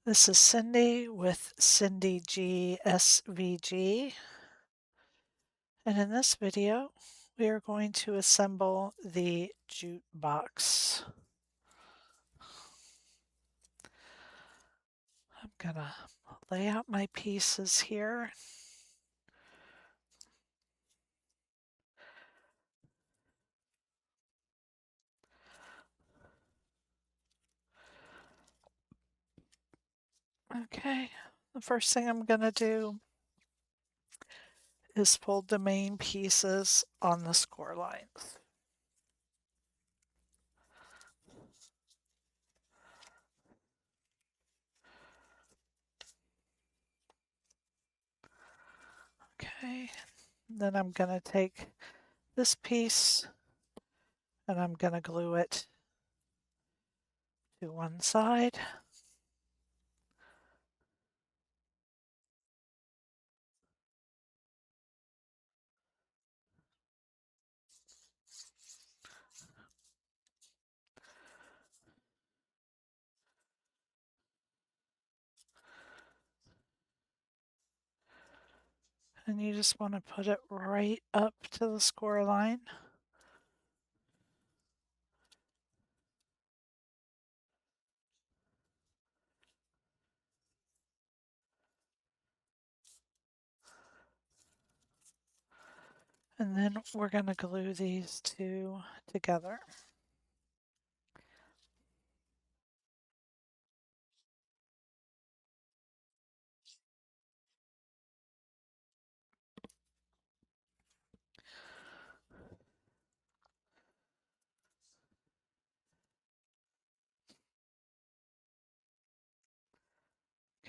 This is Cyndy with Cyndy G SVG, and in this video we are going to assemble the Jukebox. I'm gonna lay out my pieces here. Okay, the first thing I'm gonna do is fold the main pieces on the score lines. Okay, then I'm gonna take this piece and I'm gonna glue it to one side. And you just want to put it right up to the score line. And then we're going to glue these two together.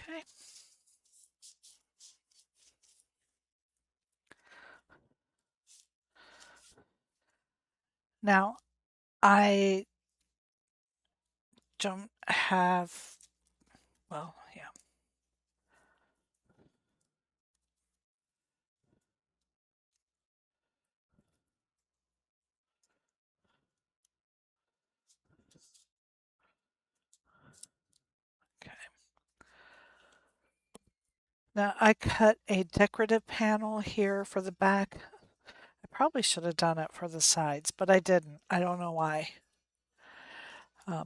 Okay. Now, I don't have, well, yeah. Okay. Now, I cut a decorative panel here for the back. I probably should have done it for the sides, but I didn't. I don't know why. I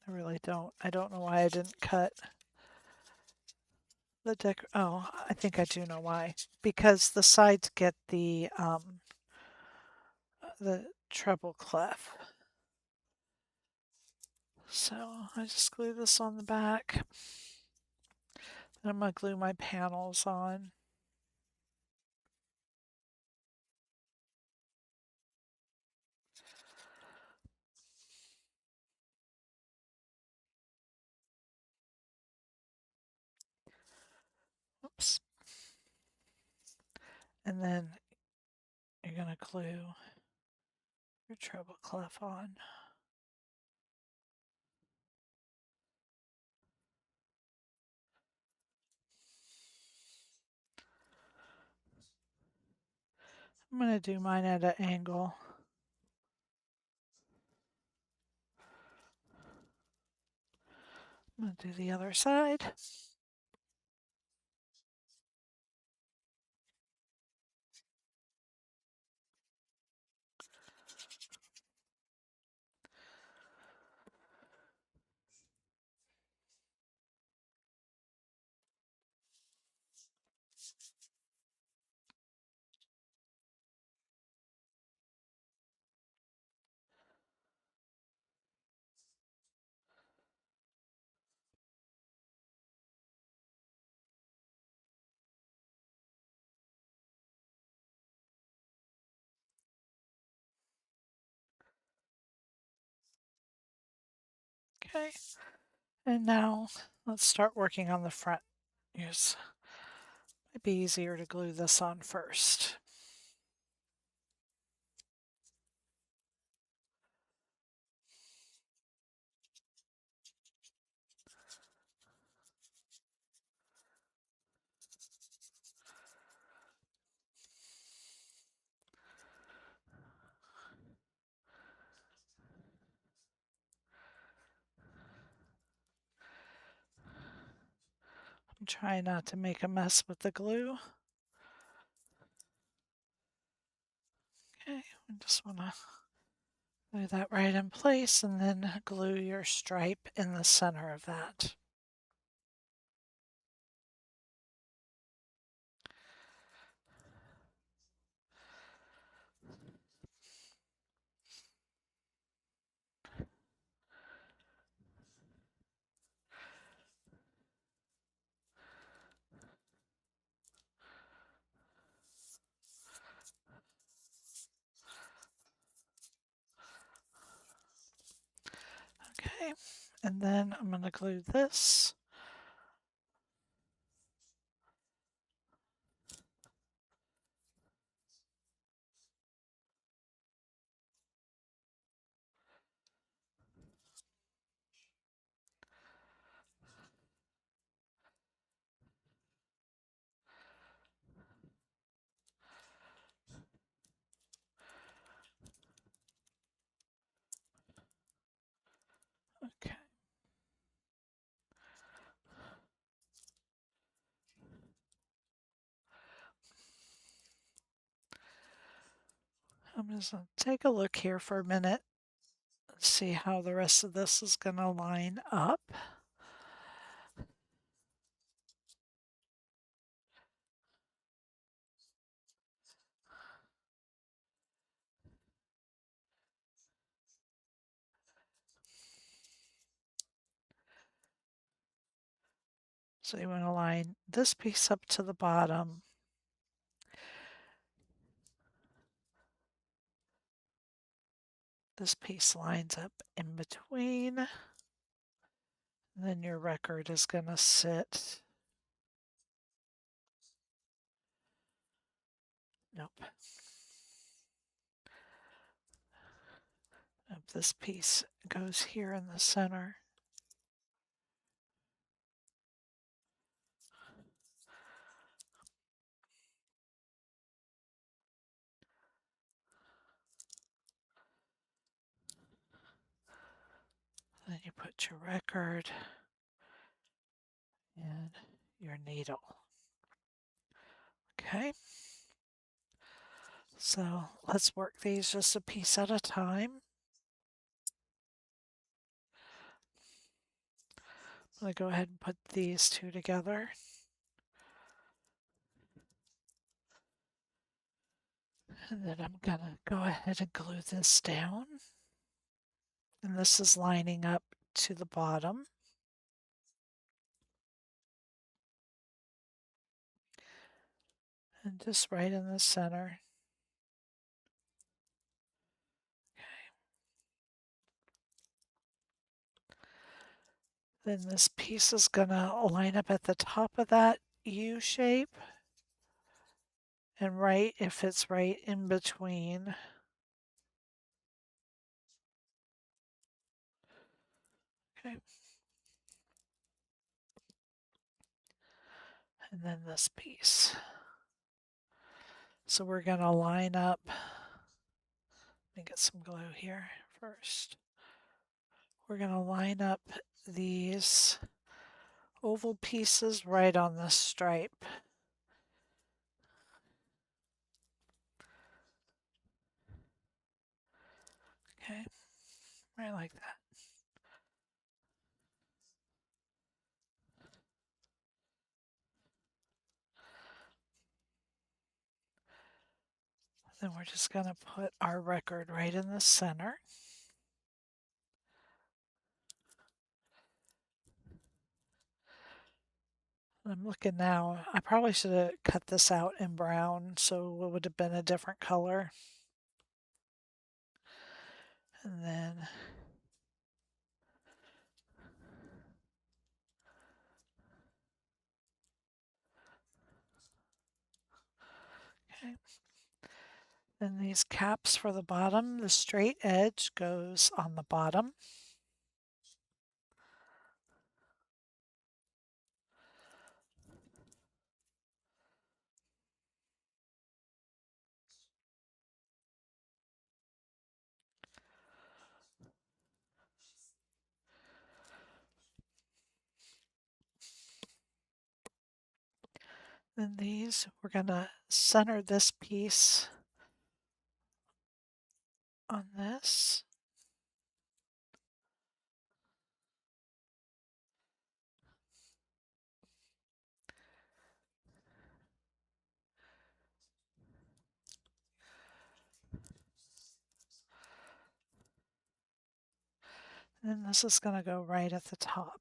really don't. I don't know why I didn't cut the oh, I think I do know why. Because the sides get the treble clef. So I just glue this on the back. And I'm going to glue my panels on. Oops. And then you're going to glue your treble clef on. I'm going to do mine at an angle. I'm going to do the other side. Okay. And now let's start working on the front. It might be easier to glue this on first. Try not to make a mess with the glue. Okay, I just want to glue that right in place and then glue your stripe in the center of that. Okay, and then I'm going to glue this. Okay. I'm just going to take a look here for a minute and see how the rest of this is going to line up. So you want to line this piece up to the bottom. This piece lines up in between. And then your record is going to sit. Nope. Nope. This piece goes here in the center. Then you put your record and your needle. Okay. So let's work these just a piece at a time. I'm going to go ahead and put these two together. And then I'm going to go ahead and glue this down. And this is lining up to the bottom. And just right in the center. Then this piece is going to line up at the top of that U shape. And right, if it's right in between. Okay. And then this piece. So we're going to line up. Let me get some glue here first. We're going to line up these oval pieces right on the stripe. Okay, right like that. Then we're just going to put our record right in the center. I'm looking now, I probably should have cut this out in brown so it would have been a different color. And then okay. Then these caps for the bottom, the straight edge goes on the bottom. Then these, we're going to center this piece on this. And this is going to go right at the top.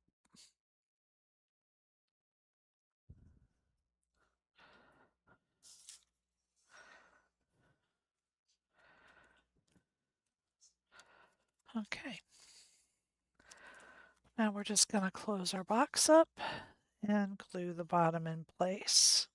Okay. Now we're just going to close our box up and glue the bottom in place.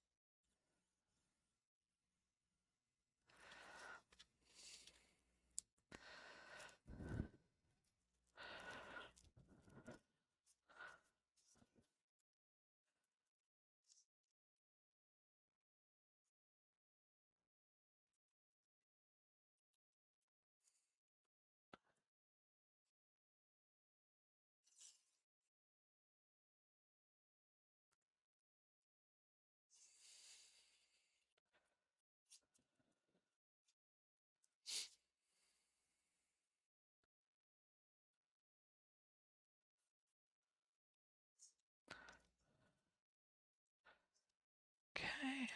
Okay.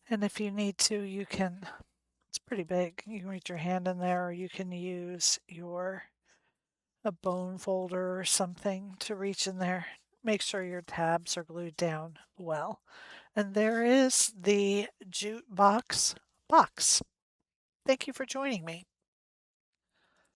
And if you need to, you can, it's pretty big, you can reach your hand in there, or you can use a bone folder or something to reach in there. Make sure your tabs are glued down well. And there is the Jukebox box. Thank you for joining me.